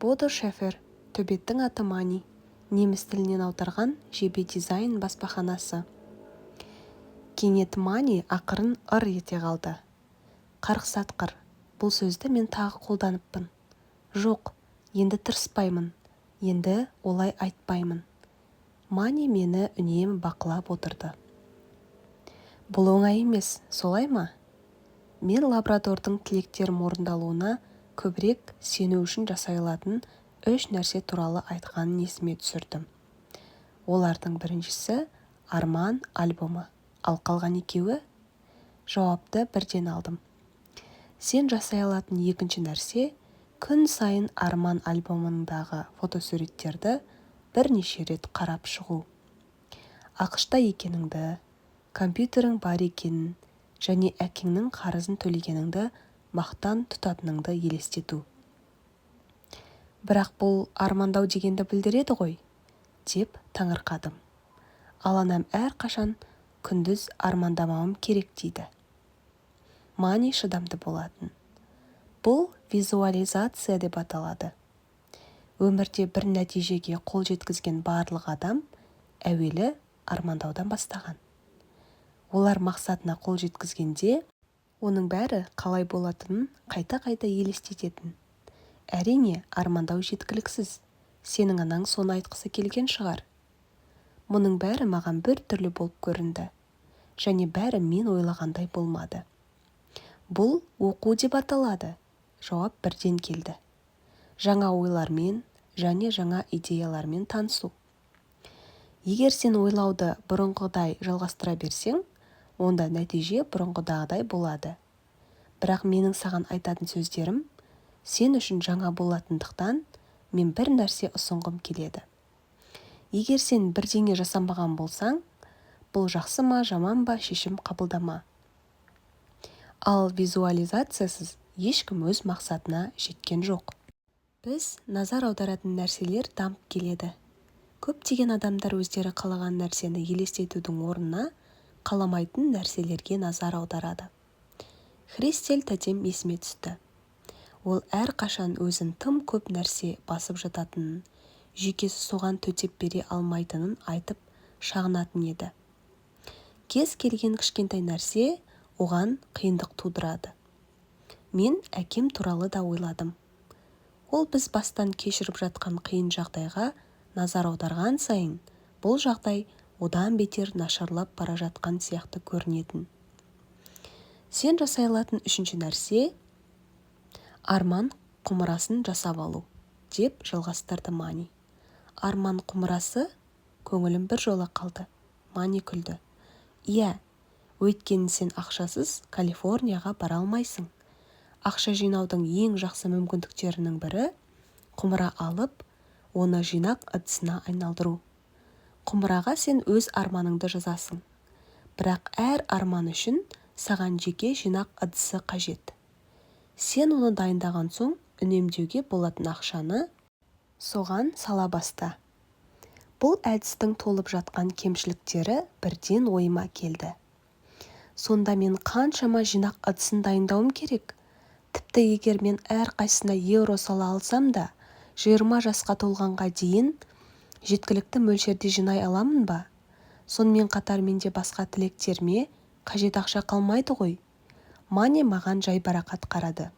Бодо Шефер, төбеттің аты Мани, неміс тілінен аударған жебе дизайн баспаханасы. Кенет Мани ақырын ыр ете қалды. Қарқсатқыр, бұл сөзді мен тағы қолданыппын. Жоқ, енді тырыспаймын, енді олай айтпаймын. Мани мені үнемі бақылап отырды. Бұл оңай емес, солай ма? Мен лабрадордың тілектерім орындалуына көбірек сену үшін жасай алатын 3 нәрсе туралы айтқанын есіме түсірдім. Олардың біріншісі арман альбомы, ал қалған екеуі? Жауапты бірден алдым. Сен жасай алатын екінші нәрсе күн сайын арман альбомындағы фотосуреттерді бірнеше рет қарап шығу. ақшта екеніңді, компьютерің бар екенін және әкеңнің қарызын төлегеніңді мақтан тұтатыныңды елестету. Бірақ бұл армандау дегенді білдіреді ғой, деп таңырқадым. Ал анам әрқашан күндіз армандамауым керек дейді. Мани шыдамды болатын. Бұл визуализация деп аталады. Өмірде бір нәтижеге қол жеткізген барлық адам әуелі армандаудан бастаған. Олар мақсатына қол жеткізгенде, оның бәрі қалай болатынын қайта-қайта елестететін. Әрине, армандау жеткіліксіз. Сенің анаң соны айтқысы келген шығар. Мұның бәрі маған бір түрлі болып көрінді. Және бәрі мен ойлағандай болмады. Бұл оқу деп аталады. Жауап бірден келді. Жаңа ойлармен және жаңа идеялармен танысу. Егер сен ойлауды бұрынғыдай жалғастыра берсең, онда нәтиже бұрынғыдағыдай болады. Бірақ менің саған айтатын сөздерім, сен үшін жаңа болатындықтан мен бір нәрсе ұсынғым келеді. Егер сен бірдеңе жасамаған болсаң, бұл жақсы ма, жаман ба шешім қабылдама. Ал визуализациясыз ешкім өз мақсатына жеткен жоқ. Біз назар аударатын нәрселер дамып келеді. Көптеген адамдар өздері қалаған нәрсені елестетудің орнына қаламайтын нәрселерге назар аударады. Христель тәтем есіме түсті. Ол әрқашан өзін тым көп нәрсе басып жататынын, жүйкесі соған төтеп бере алмайтынын айтып шағынатын еді. Кез келген кішкентай нәрсе оған қиындық тудырады. Мен әкем туралы да ойладым. Ол біз бастан кешіріп жатқан қиын жағдайға назар аударған сайын, бұл жағдай одан бетер нашарлап бара жатқан сияқты көрінетін. Сен жасай алатын үшінші нәрсе арман құмырасын жасап алу, деп жалғастырды Мани. Арман құмырасы? Көңілім бір жола қалды. Мани күлді. Иә, өйткені сен ақшасыз Калифорнияға бара алмайсың. Ақша жинаудың ең жақсы мүмкіндіктерінің бірі құмыра алып, оны жинақ ыдысына айналдыру. Құмыраға сен өз арманыңды жазасың. Бірақ әр арман үшін саған жеке жинақ ыдысы қажет. Сен оны дайындаған соң үнемдеуге болатын ақшаны соған сала баста. Бұл әдістің толып жатқан кемшіліктері бірден ойыма келді. Сонда мен қаншама жинақ ыдысын дайындауым керек? Тіпті егер мен әрқайсысына евро сала алсам да, 20 жасқа толғанға дейін жеткілікті мөлшерде жинай аламын ба? Сонымен қатар менде басқа тілектеріме қажет ақша қалмайды ғой. Мани маған жайбарақат қарады.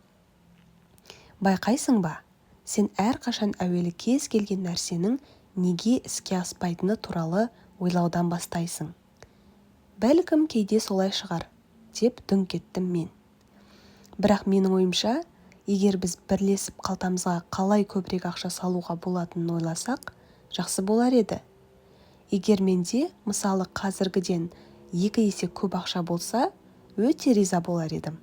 Байқайсың ба? Сен әрқашан әуелі кез келген нәрсенің неге іске аспайтыны туралы ойлаудан бастайсың. Бәлкім кейде солай шығар, деп дүңк еттім мен. Бірақ менің ойымша, егер біз бірлесіп қалтамызға қалай көбірек ақша салуға болатынын ойласақ, жақсы болар еді. Егер менде, мысалы қазіргіден 2 есе көп ақша болса, өте риза болар едім.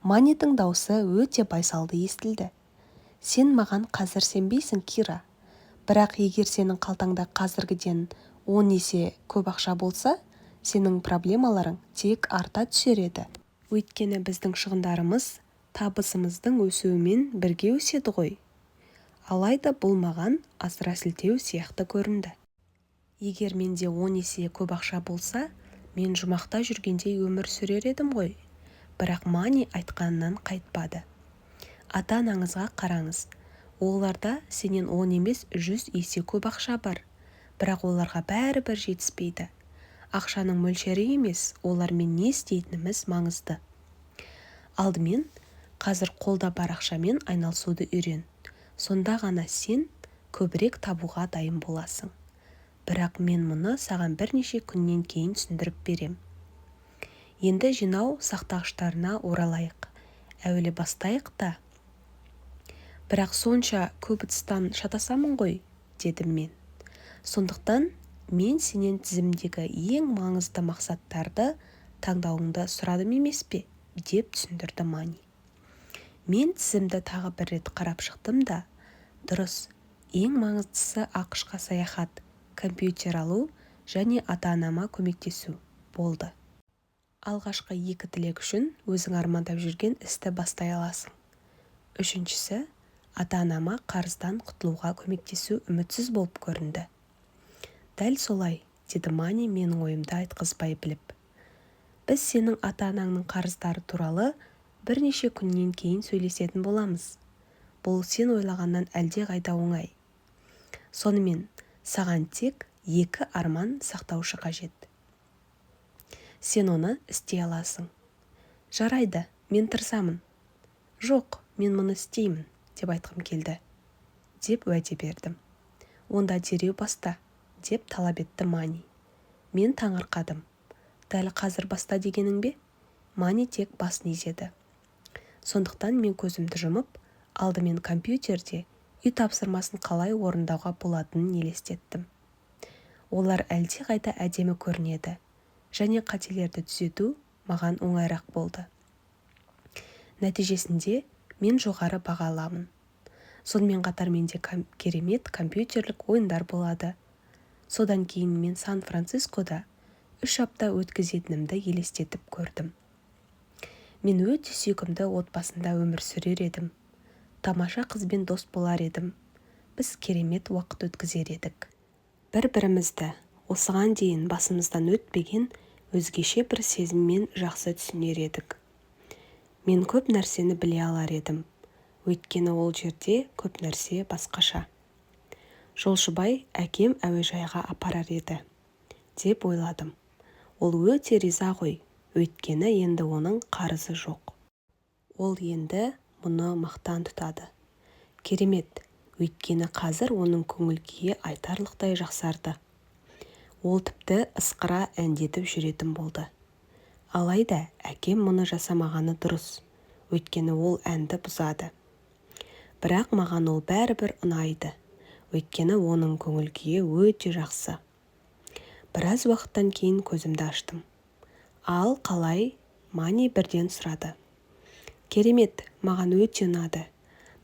Манитың даусы өте байсалды естілді. Сен маған қазір сенбейсің, Кира. Бірақ егер сенің қалтаңда қазіргіден 10 есе көп ақша болса, сенің проблемаларың тек арта түсер еді. Өйткені біздің шығындарымыз табысымыздың өсуімен бірге өседі ғой. Алайда бұл маған асыра сілтеу сияқты көрінді. Егер менде 10 есе көп ақша болса, мен жұмақта жүргендей өмір сүрер едім ғой. Бірақ Мани айтқанынан қайтпады. Ата-анаңызға қараңыз. Оларда сенен 10 емес 100 есе көп ақша бар, бірақ оларға бәрібір жетіспейді. Ақшаның мөлшері емес, олармен не істейтініміз маңызды. Алдымен, қазір қолда бар ақшамен айналысуды үйрен. Сонда ғана сен көбірек табуға дайын боласың. Бірақ мен мұны саған бірнеше күннен кейін түсіндіріп берем. Енді жинау сақтағыштарына оралайық. Әуелі бастайық та. Бірақ сонша көп ыдыстан шатасамын ғой, дедім мен. Сондықтан мен сенен тізімдегі ең маңызды мақсаттарды таңдауыңды сұрадым емес пе, деп түсіндірді Мани. Мен тізімді тағы бір рет қарап шықтым да, дұрыс, ең маңыздысы ақш-қа саяхат, компьютер алу және ата-анама көмектесу болды. Алғашқы 2 тілек үшін өзің армандап жүрген істі бастай аласың. Үшіншісі, ата-анама қарыздан құтылуға көмектесу үмітсіз болып көрінді. Дәл солай, деді Мани менің ойымды айтқызбай біліп. Біз сенің ата-анаңның қарыздары туралы бірнеше күннен кейін сөйлесетін боламыз. Бұл сен ойлағаннан әлде қайда оңай. Сонымен, саған тек 2 арман сақтаушы қажет. Сен оны істей аласың. Жарайды, мен тырысамын. Жоқ, мен мұны істеймін, деп айтқым келді. Деп уәде бердім. Онда дереу баста, деп талап етті Мани. Мен таңырқадым. Дәл қазір баста дегенің бе? Мани тек басын изеді. Сондықтан мен көзімді жұмып, алдымен компьютерде үй тапсырмасын қалай орындауға болатынын елестеттім. Олар әлде қайда әдемі көрінеді, және қателерді түзету маған оңайырақ болды. Нәтижесінде мен жоғары баға аламын. Сонымен қатар менде керемет компьютерлік ойындар болады. Содан кейін мен Сан-Францискода 3 апта өткізетінімді елестетіп көрдім. Мен өте сүйкімді отбасында өмір сүрер едім. Тамаша қызбен дос болар едім. Біз керемет уақыт өткізер едік. Бір-бірімізді осыған дейін басымыздан өтпеген өзгеше бір сезіммен жақсы түсінер едік. Мен көп нәрсені біле алар едім. Өйткені ол жерде көп нәрсе басқаша. Жолшыбай әкем әуежайға апарар еді, деп ойладым. Ол өте риза ғой, өйткені енді оның қарызы жоқ. Ол енді мұны мақтан тұтады. Керемет, өйткені қазір оның көңіл-күйі айтарлықтай жақсарды. Ол тіпті ысқыра әндетіп жүретін болды. Алайда әкем мұны жасамағаны дұрыс, өйткені ол әнді бұзады. Бірақ маған ол бәрібір ұнайды, өйткені оның көңіл-күйі өте жақсы. Біраз уақыттан кейін көзімді аштым. Ал қалай? Мани бірден сұрады. Керемет, маған өте ұнады.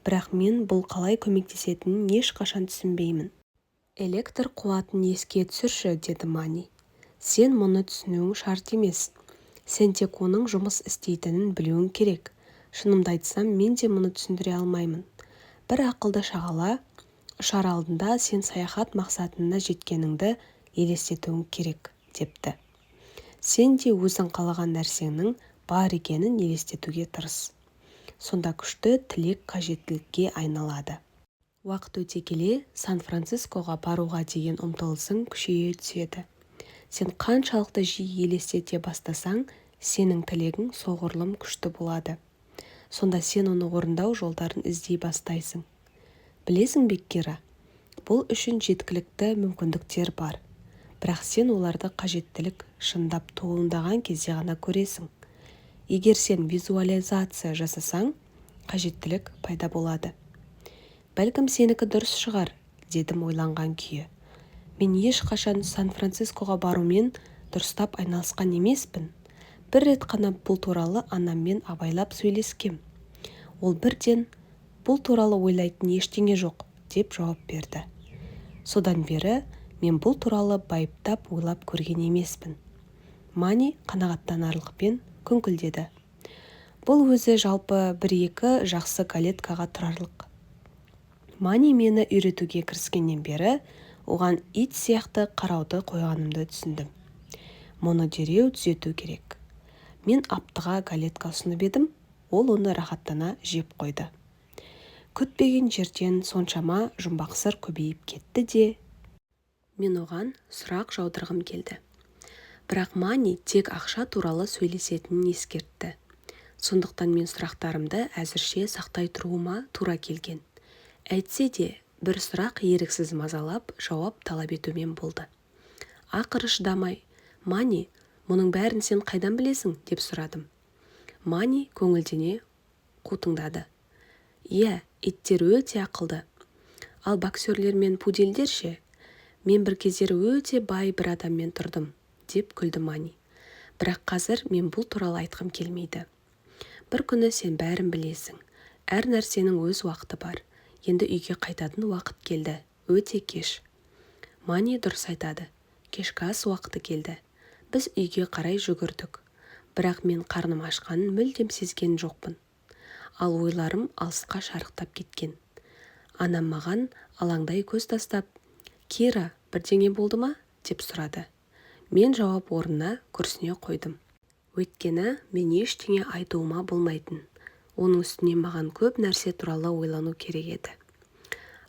Бірақ мен бұл қалай көмектесетінін ешқашан түсінбеймін. Электр қуатын еске түсірші, деді Мани. Сен мұны түсінуің шарт емес. Сен тек оның жұмыс істейтінін білуің керек. Шынымды айтсам, мен де мұны түсіндіре алмаймын. Бір ақылды шағала, ұшар алдында сен саяхат мақсатына жеткеніңді елестетуің керек, депті. Сен де өзің қалаған нәрсеңнің бар екенін елестетуге тырыс. Сонда күшті тілек қажеттілікке айналады. Уақыт өте келе Сан-Францискоға баруға деген ұмтылысың күшейе түседі. Сен қаншалықты жиі елестете бастасаң, сенің тілегің соғұрлым күшті болады. Сонда сен оны орындау жолдарын іздей бастайсың. Білесің бе, Кира, бұл үшін жеткілікті мүмкіндіктер бар. Бірақ сен оларды қажеттілік шындап туындаған кезде ғана көресің. Егер сен визуализация жасасаң, қажеттілік пайда болады. Бәлкім сенікі дұрыс шығар, дедім ойланған күйі. Мен ешқашан Сан-Францискоға барумен дұрыстап айналысқан емеспін. Бір рет қана бұл туралы анаммен абайлап сөйлескем. Ол бірден бұл туралы ойлайтын ештеңе жоқ, деп жауап берді. Содан бері мен бұл туралы байыптап ойлап көрген емеспін. Мани қанағаттанарлықпен күңкілдеді. Бұл өзі жалпы 1-2 жақсы галеткаға тұрарлық. Мани мені үйретуге кіріскеннен бері оған ит сияқты қарауды қойғанымды түсіндім. Мұны дереу түзету керек. Мен аптыға галетка ұсынып едім, ол оны рахаттана жеп қойды. күтпеген жерден соншама жұмбақ сыр көбейіп кетті де мен оған сұрақ жаудырғым келді. Бірақ Мани тек ақша туралы сөйлесетінін ескертті. Сондықтан мен сұрақтарымды әзірше сақтай тұруыма тура келген. Әйтсе де, бір сұрақ еріксіз мазалап, жауап талап етумен болды. Ақыры шыдамай, Мани, мұның бәрін сен қайдан білесің, деп сұрадым. Мани көңілдене қутыңдады. Иә, иттер өте ақылды. Ал боксерлер мен пудельдер ше? Мен бір кездері өте бай бір адаммен тұрдым, деп күлді Мани. Бірақ қазір мен бұл туралы айтқым келмейді. Бір күні сен бәрін білесің. Әр нәрсенің өз уақыты бар. Енді үйге қайтатын уақыт келді. Өте кеш. Мани дұрыс айтады. Кешкі ас уақыты келді. Біз үйге қарай жүгірдік. Бірақ мен қарным ашқанын мүлдем сезген жоқпын. Ал ойларым алысқа шарықтап кеткен. Анам маған алаңдай көз тастап, «Кира, бірдеңе болды ма?» деп сұрады. Мен жауап орнына күрсіне қойдым. Өйткені мен ештеңе айтуыма болмайтын. Оның үстіне маған көп нәрсе туралы ойлану керек еді.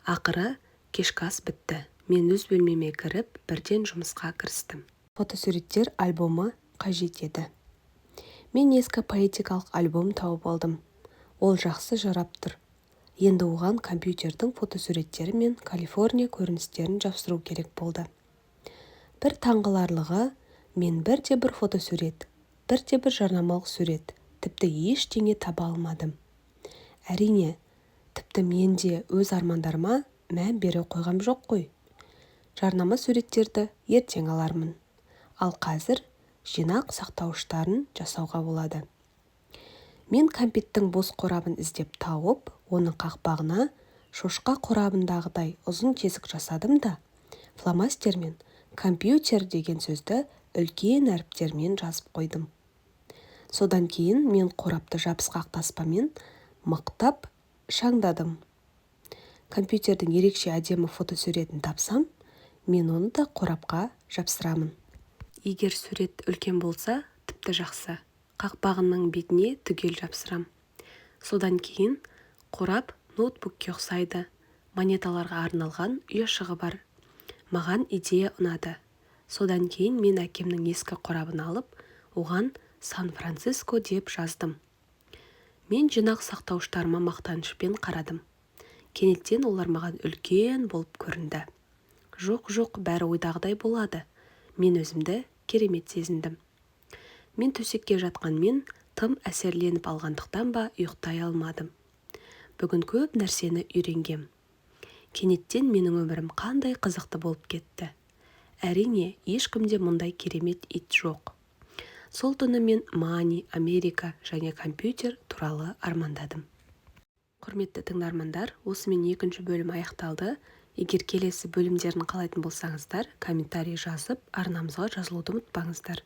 Ақыры кешкі ас бітті. Мен өз бөлмеме кіріп, бірден жұмысқа кірістім. Фотосуреттер альбомы қажет еді. Мен ескі поэтикалық альбом тауып алдым. Ол жақсы жарап тұр. Енді оған компьютердің фотосуреттері мен Калифорния көріністерін жапсыру керек болды. Бір таңғаларлығы, мен бірде-бір фотосурет, бірде-бір жарнамалық сурет, тіпті ештеңе таба алмадым. Әрине, тіпті мен де өз армандарыма мән бере қойғам жоқ қой. Жарнама суреттерді ертең алармын. Ал қазір жинақ сақтауыштарын жасауға болады. Мен кәмпиттің бос қорабын іздеп тауып, оның қақпағына шошқа қорабындағыдай ұзын тесік жасадым да, фломастермен компьютер деген сөзді үлкен әріптермен жазып қойдым. Содан кейін мен қорапты жабысқақ таспамен мықтап шаңдадым. Компьютердің ерекше әдемі фотосуретін тапсам, мен оны да қорапқа жапсырамын. Егер сурет үлкен болса, тіпті жақсы. Қақпағының бетіне түгел жапсырам. Содан кейін қорап ноутбукке ұқсайды. Монеталарға арналған ұяшығы бар. Маған идея ұнады. Содан кейін мен әкемнің ескі қорабын алып, оған Сан-Франциско деп жаздым. Мен жинақ сақтауыштарыма мақтанышпен қарадым. Кенеттен олар маған үлкен болып көрінді. Жоқ, бәрі ойдағыдай болады. Мен өзімді керемет сезіндім. Мен төсекке жатқанмен тым әсерленіп алғандықтан ба ұйықтай алмадым. Бүгін көп нәрсені үйренгем. Кенеттен менің өмірім қандай қызықты болып кетті. Әрине, ешкімде мұндай керемет ит жоқ. Сол түні мен Мани, Америка және компьютер туралы армандадым. Құрметті тыңдармандар, осымен екінші бөлім аяқталды. Егер келесі бөлімдерін қалайтын болсаңыздар, комментарий жазып, арнамызға жазылуды ұмытпаңыздар.